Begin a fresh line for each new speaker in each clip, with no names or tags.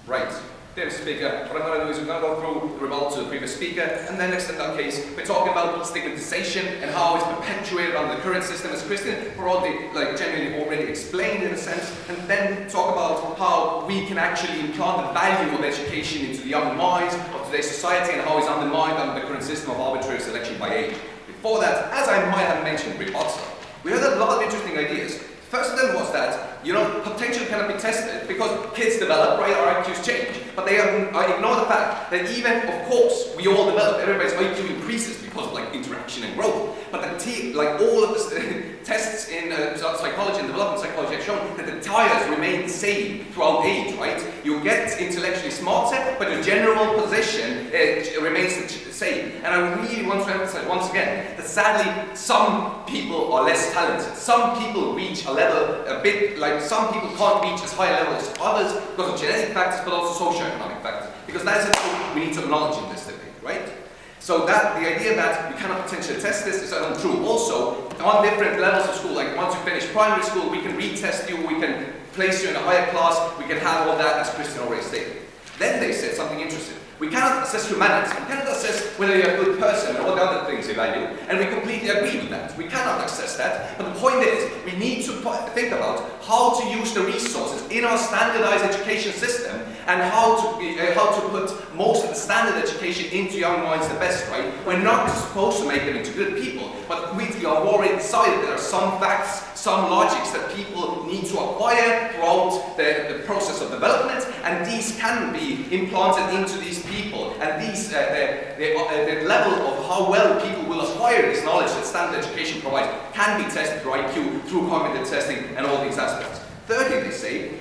Right. Dear speaker, what I'm going to do is we're going to go through the rebuttal to the previous speaker, and then next in that case, we're talking about stigmatization and how it's perpetuated under the current system as Christian, broadly, genuinely already explained in a sense, and then talk about how we can actually implant the value of education into the young minds of today's society and how it's undermined under the current system of arbitrary selection by age. Before that, as I might have mentioned in rebuttal, we heard a lot of interesting ideas. First of them was that, potential cannot be tested because kids develop, right? Our IQs change. But they ignore the fact that even, of course, we all develop. Everybody's IQ increases because of interaction and growth. But all of the tests in psychology and development psychology have shown that the tires remain the same throughout age, right? You get intellectually smarter, but your general position remains the same. And I really want to emphasize once again that sadly, some people are less talented. Some people reach a level a bit, some people can't reach as high a level as others because of genetic factors, but also socioeconomic factors. Because that is a truth we need to acknowledge in this debate, right? So that the idea that we cannot potentially test this is untrue. Also, on different levels of school, once you finish primary school, we can retest you, we can place you in a higher class, we can have all that, as Christian already stated. Then they said something interesting. We cannot assess humanity. We cannot assess whether you're a good person or what other things you value, and we completely agree with that. We cannot assess that, but the point is, we need to think about how to use the resources in our standardized education system and how to put most of the standard education into young minds the best, right? We're not supposed to make them into good people, but we have already decided there are some facts, some logics that people need to acquire throughout the process of development, and these can be implanted into these people, and these the level of how well people will acquire this knowledge that standard education provides can be tested through IQ, through cognitive testing, and all these aspects. Thirdly, they say,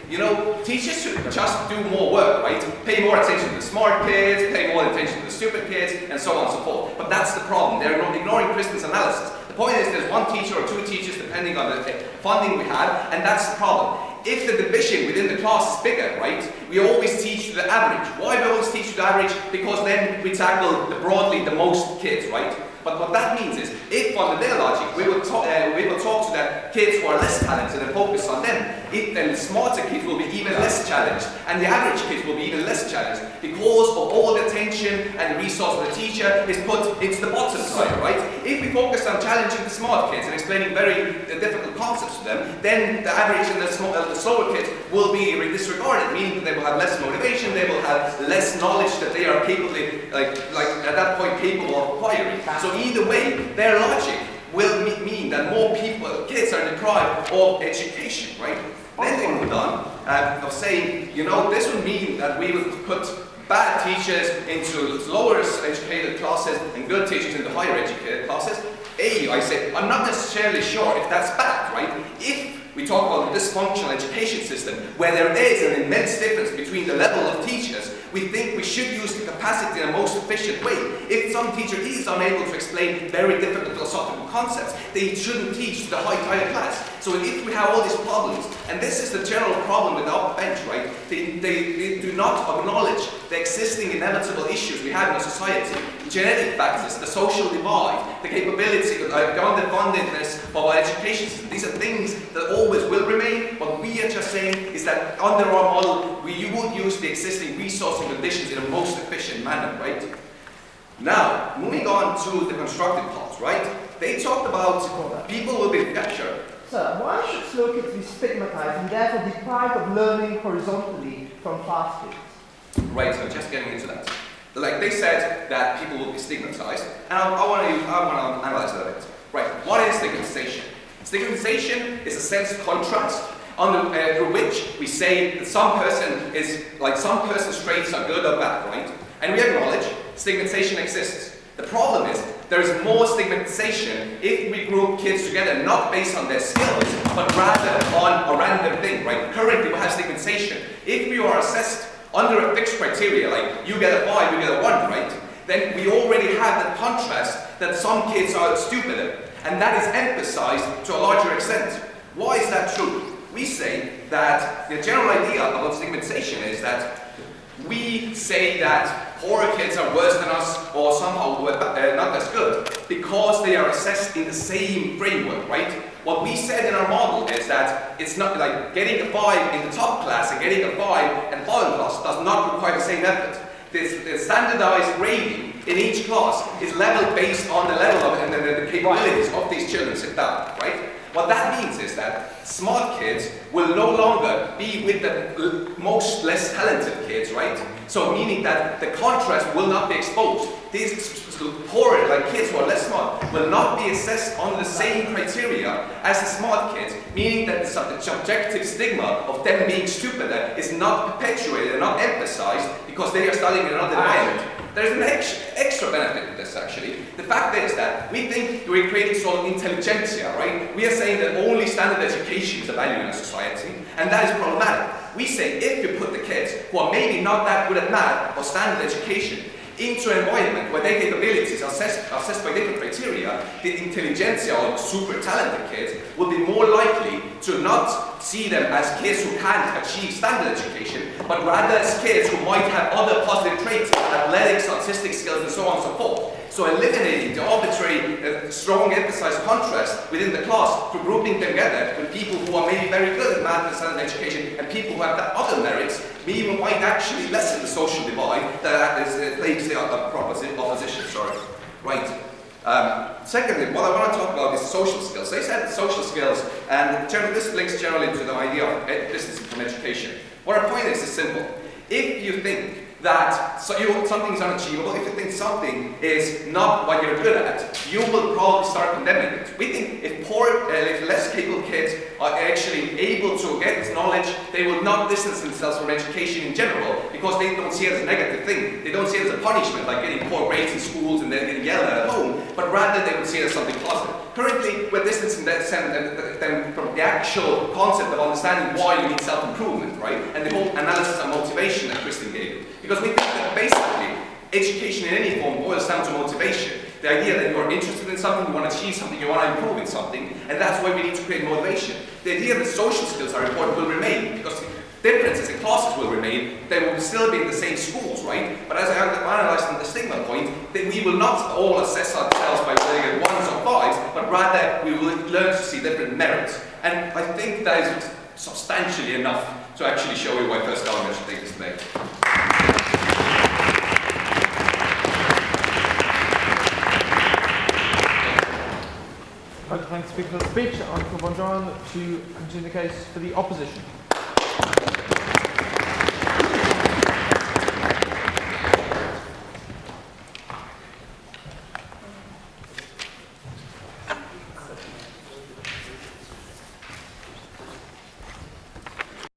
teachers should just do more work, right? Pay more attention to the smart kids, pay more attention to the stupid kids, and so on and so forth. But that's the problem. They're not ignoring Kristen's analysis. The point is there's one teacher or two teachers, depending on the funding we have, and that's the problem. If the division within the class is bigger, right, we always teach to the average. Why do we always teach to the average? Because then we tackle broadly the most kids, right? But what that means is, if under their logic, we will talk to the kids who are less talented and focus on them, then the smarter kids will be even less challenged, and the average kids will be even less challenged, because of all the attention and the resource of the teacher is put into the bottom side, right? If we focus on challenging the smart kids and explaining very difficult concepts to them, then the average and the slower kids will be disregarded, meaning that they will have less motivation, they will have less knowledge that they are capable, at that point, capable of acquiring. So either way, their logic will mean that more kids are deprived of education, right? Then they moved on of saying, this would mean that we would put bad teachers into lower educated classes and good teachers into higher educated classes. I say, I'm not necessarily sure if that's bad, right? If we talk about the dysfunctional education system, where there is an immense difference between the level of teachers, we think we should use the capacity in the most efficient way. If some teacher is unable to explain very difficult philosophical concepts, they shouldn't teach to the higher class. So if we have all these problems, and this is the general problem with the upper bench, right? They do not acknowledge the existing inevitable issues we have in our society. Genetic factors, the social divide, the capability, the underfundedness of our education system. These are things that always will remain. What we are just saying is that under our model, you would use the existing resource and conditions in a most efficient manner, right? Now, moving on to the constructive part, right? They talked about people will be captured.
Sir, why should slow kids be stigmatized and therefore deprived of learning horizontally from fast kids?
Right, so just getting into that. They said that people will be stigmatized, and I want to analyze that a bit. Right, what is stigmatization? Stigmatization is a sense of contrast through which we say that some person's traits are good or bad, right? And we acknowledge stigmatization exists. The problem is there is more stigmatization if we group kids together not based on their skills, but rather on a random thing, right? Currently we have stigmatization. If we are assessed under a fixed criteria, like you get a 5, you get a 1, right? Then we already have that contrast that some kids are stupider, and that is emphasized to a larger extent. Why is that true? We say that the general idea about stigmatization is that we say that poorer kids are worse than us or somehow not as good because they are assessed in the same framework, right? What we said in our model is that it's not like getting a 5 in the top class and getting a 5 in the bottom class does not require the same effort. The standardized grading in each class is leveled based on the level of and the capabilities of these children sit down, right? What that means is that smart kids will no longer be with the most less talented kids, right? So meaning that the contrast will not be exposed. These poorer, like kids who are less smart, will not be assessed on the same criteria as the smart kids, meaning that the subjective stigma of them being stupider is not perpetuated and not emphasized because they are studying in another environment. There's an extra benefit to this actually. The fact is that we think we're creating sort of intelligentsia, right? We are saying that only standard education is a value in a society, and that is problematic. We say if you put the kids who are maybe not that good at math or standard education into an environment where their capabilities are assessed by different criteria, the intelligentsia or super talented kids will be more likely to not see them as kids who can't achieve standard education, but rather as kids who might have other positive traits, athletics, artistic skills, and so on and so forth. So eliminating the arbitrary, strong emphasized contrast within the class through grouping them together with people who are maybe very good at math and standard education and people who have the other merits, we might actually lessen the social divide that plagues the opposition. Sorry. Right. Secondly, what I want to talk about is social skills. They said social skills, and this links generally to the idea of distance from education. What our point is simple. If you think that something is unachievable, if you think something is not what you're good at, you will probably start condemning it. We think if less capable kids are actually able to get this knowledge, they will not distance themselves from education in general because they don't see it as a negative thing. They don't see it as a punishment, like getting poor grades in schools and then getting yelled at home, but rather they would see it as something positive. Currently, we're distancing them from the actual concept of understanding why you need self-improvement, right? And the whole analysis and motivation that Kristen gave. Because we think that basically, education in any form boils down to motivation. The idea that you are interested in something, you want to achieve something, you want to improve in something, and that's why we need to create motivation. The idea that social skills are important will remain, because differences in classes will remain, they will still be in the same schools, right? But as I analysed on the stigma point, that we will not all assess ourselves by whether we get 1s or 5s, but rather we will learn to see different merits. And I think that is substantially enough to actually show you why First Government should take this debate.
I'd like to speak for the speech. I'm Bonjour to continue the case for the opposition.